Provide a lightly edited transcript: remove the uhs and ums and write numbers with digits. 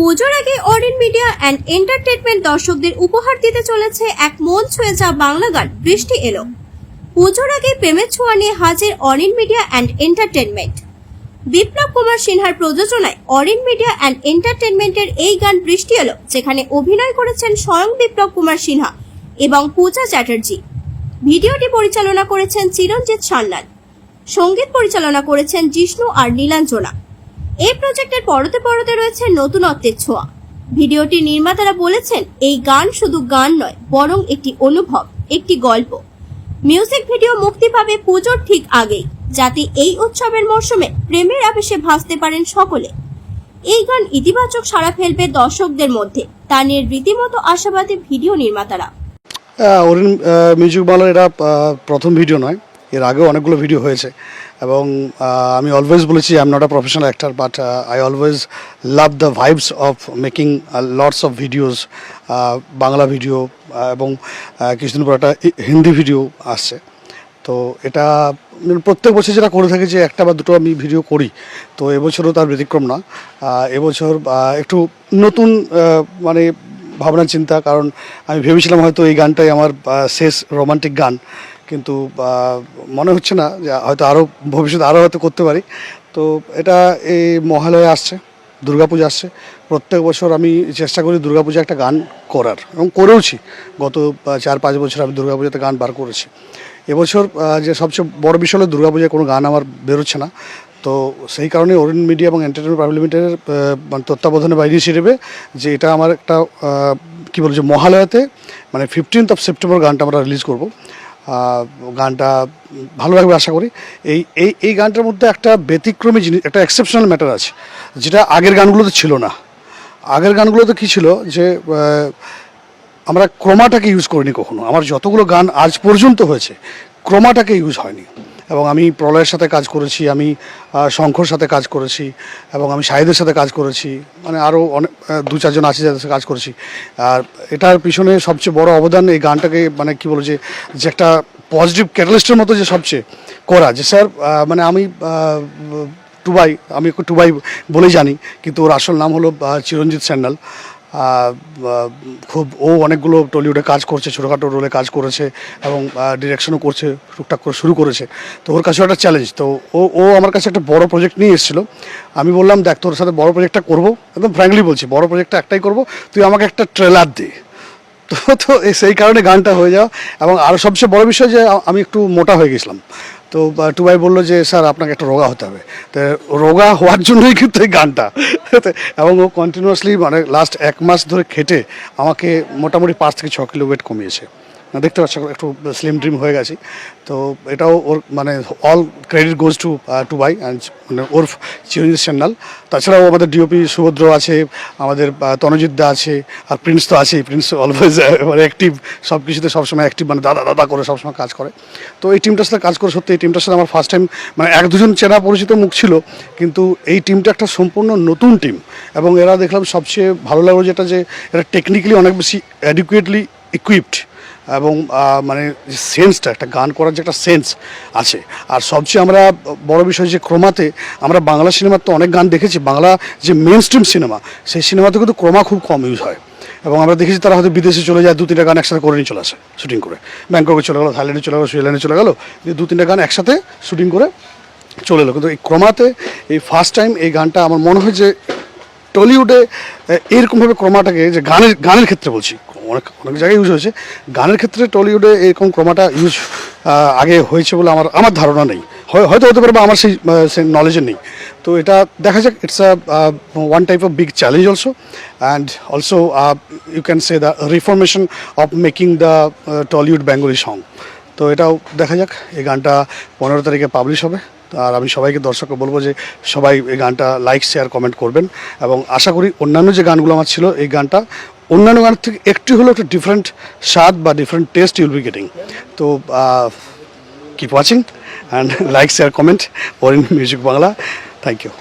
পুজোর আগে Orin media and entertainment দর্শকদের উপহার দিতে চলেছে এক মন ছুঁয়ে যাওয়া বাংলা গান বৃষ্টি এলো। পুজোর আগে প্রেমের ছোঁয়া নিয়ে হাজির Orin media and entertainment. Biplab Kumar সিনহার প্রযোজনায় অরিন মিডিয়া অ্যান্ড এন্টারটেনমেন্টের এই গান বৃষ্টি এলো, যেখানে অভিনয় করেছেন স্বয়ং বিপ্লব কুমার সিনহা এবং পূজা চ্যাটার্জি। ভিডিওটি পরিচালনা করেছেন চিরঞ্জিত সান্যাল, সঙ্গীত পরিচালনা করেছেন জিষ্ণু আর নীলাঞ্জনা। এই প্রজেক্টের পরতে পরতে রয়েছে নতুনত্বের ছোঁয়া। ভিডিওটির নির্মাতারা বলেছেন, এই গান শুধু গান নয়, বরং একটি অনুভব, একটি গল্প। মিউজিক ভিডিও মুক্তি পাবে পুজোর ঠিক আগেই, যাতে এই উৎসবের মরশুমে প্রেমের আবেশে ভাসতে পারেন সকলে। এই গান ইতিবাচক সাড়া ফেলবে দর্শকদের মধ্যে, তা নিয়ে রীতিমতো আশাবাদী ভিডিও নির্মাতারা। অরিন মিউজিক বাংলার এটা প্রথম ভিডিও নয়, এর আগেও অনেকগুলো ভিডিও হয়েছে এবং আমি অলওয়েজ বলেছি I am not a professional actor, but I always love the vibes of making lots of videos, Bangla video এবং কিছুদিন পর একটা হিন্দি ভিডিও আসছে। তো এটা প্রত্যেক বছর যেটা করে থাকি যে একটা বা দুটো আমি ভিডিও করি, তো এবছরও তার ব্যতিক্রম না। এবছর একটু নতুন মানে ভাবনা চিন্তা, কারণ আমি ভেবেছিলাম হয়তো এই গানটাই আমার শেষ রোমান্টিক গান, কিন্তু মনে হচ্ছে না, যে হয়তো আরও ভবিষ্যতে আরও হয়তো করতে পারি। তো এটা এই মহালয়া আসছে, দুর্গাপূজা আসছে, প্রত্যেক বছর আমি চেষ্টা করি দুর্গাপূজা একটা গান করার, এবং করেওছি। গত 4-5 বছর আমি দুর্গাপূজাতে গান বার করেছি। এবছর যে সবচেয়ে বড় বিষয় হলো দুর্গাপূজায় কোনো গান আমার বেরোচ্ছে না। তো সেই কারণে অরিন মিডিয়া এবং এন্টারটেনমেন্ট প্রাইভেট লিমিটেডের তত্ত্বাবধানে বা ইনিশিয়েটিভে যে এটা আমার একটা কী বলছে মহালয়াতে মানে 15th of September গানটা আমরা রিলিজ করব। গানটা ভালো লাগবে আশা করি। এই গানটার মধ্যে একটা ব্যতিক্রমী জিনিস, একটা এক্সেপশনাল ম্যাটার আছে, যেটা আগের গানগুলোতে ছিল না। আগের গানগুলোতে কী ছিল যে আমরা ক্রোমাটাকে ইউজ করিনি কখনো। আমার যতগুলো গান আজ পর্যন্ত হয়েছে ক্রোমাটাকে ইউজ হয়নি। এবং আমি প্রলয়ের সাথে কাজ করেছি, আমি শঙ্কর সাথে কাজ করেছি, এবং আমি শাহিদের সাথে কাজ করেছি, মানে আরও অনেক 2-4 জন আছে যাদের সাথে কাজ করেছি। আর এটার পিছনে সবচেয়ে বড় অবদান এই গানটাকে মানে কী বলো যে একটা পজিটিভ ক্যাটালিস্টের মতো যে সবচেয়ে করা, যে স্যার মানে আমি টুবাই, আমি টুবাই বলেই জানি, কিন্তু ওর আসল নাম হলো চিরঞ্জিত সান্যাল। খুব অনেকগুলো টলিউডে কাজ করছে, ছোটোখাটো রোলে কাজ করেছে এবং ডিরেকশনও করছে, টুকটাক করে শুরু করেছে। তো ওর কাছেও একটা চ্যালেঞ্জ। তো ও আমার কাছে একটা বড় প্রজেক্ট নিয়ে এসেছিলো। আমি বললাম, দেখ তোর সাথে বড় প্রজেক্টটা করবো, একদম ফ্র্যাঙ্কলি বলছি, বড় প্রজেক্টটা একটাই করবো, তুই আমাকে একটা ট্রেলার দে। তো সেই কারণে গানটা হয়ে যাওয়া। এবং আরও সবচেয়ে বড় বিষয় যে আমি একটু মোটা হয়ে গেছিলাম। তো টুবাই বললো যে স্যার আপনাকে একটা রোগা হতে হবে। তো রোগা হওয়ার জন্যই কিন্তু এই গানটা। এবং ও কন্টিনিউয়াসলি মানে লাস্ট 1 মাস ধরে খেটে আমাকে মোটামুটি 5 থেকে 6 কিলো ওয়েট কমিয়েছে। দেখতে পাচ্ছ একটু স্লিম ড্রিম হয়ে গেছি। তো এটাও ওর মানে all credit goes to Tubai and মানে ওর চিরঞ্জিত সান্যাল। তাছাড়াও আমাদের ডিওপি সুভদ্র আছে, আমাদের তনজিৎ দা আছে, আর প্রিন্স তো আছেই। প্রিন্স অলওয়েজ মানে অ্যাক্টিভ, সব কিছুতে সবসময় অ্যাক্টিভ, মানে দাদা করে সবসময় কাজ করে। তো এই টিমটার সাথে কাজ করে সত্যি এই টিমটার সাথে আমার ফার্স্ট টাইম মানে 1-2 জন চেনা পরিচিত মুখ ছিল, কিন্তু এই টিমটা একটা সম্পূর্ণ নতুন টিম। এবং এরা দেখলাম সবচেয়ে ভালো লাগলো যেটা, যে এরা টেকনিক্যালি অনেক বেশি অ্যাডিকুয়েটলি ইকুইপড, এবং মানে সেন্সটা, একটা গান করার যে একটা সেন্স আছে। আর সবচেয়ে আমরা বড় বিষয় যে ক্রোমাতে আমরা বাংলা সিনেমার তো অনেক গান দেখেছি, বাংলা যে মেন স্ট্রিম সিনেমা, সেই সিনেমাতে কিন্তু ক্রোমা খুব কম ইউজ হয়। এবং আমরা দেখেছি তারা হয়তো বিদেশে চলে যায়, 2-3টা গান একসাথে করে নিয়ে চলে আসে শুটিং করে। ব্যাংককে চলে গেলো, থাইল্যান্ডে চলে গেলো, সুইজারল্যান্ডে চলে গেলো, 2-3টা গান একসাথে শুটিং করে চলে এলো। কিন্তু এই ক্রোমাতে এই ফার্স্ট টাইম এই গানটা আমার মনে হয় যে টলিউডে এরকমভাবে ক্রোমাটাকে, যে গানের ক্ষেত্রে বলছি, অনেক জায়গায় ইউজ হয়েছে, গানের ক্ষেত্রে টলিউডে এরকম ক্রোমাটা ইউজ আগে হয়েছে বলে আমার ধারণা নেই। হয়তো হতে পারে বা আমার সেই নলেজে নেই। তো এটা দেখা যাক, it's one type of big challenge also, and also you can say the reformation of making the Tollywood Bengali song. তো এটাও দেখা যাক। এই গানটা 15 তারিখে পাবলিশ হবে। আর আমি সবাইকে, দর্শককে বলবো যে সবাই এই গানটা লাইক, শেয়ার, কমেন্ট করবেন। এবং আশা করি অন্যান্য যে গানগুলো আমার ছিল, এই গানটা অন্যান্য গানের থেকে একটু হলেও একটা ডিফারেন্ট স্বাদ বা different taste you'll be getting. তো keep watching and like, share, comment Orin music Bangla. Thank you.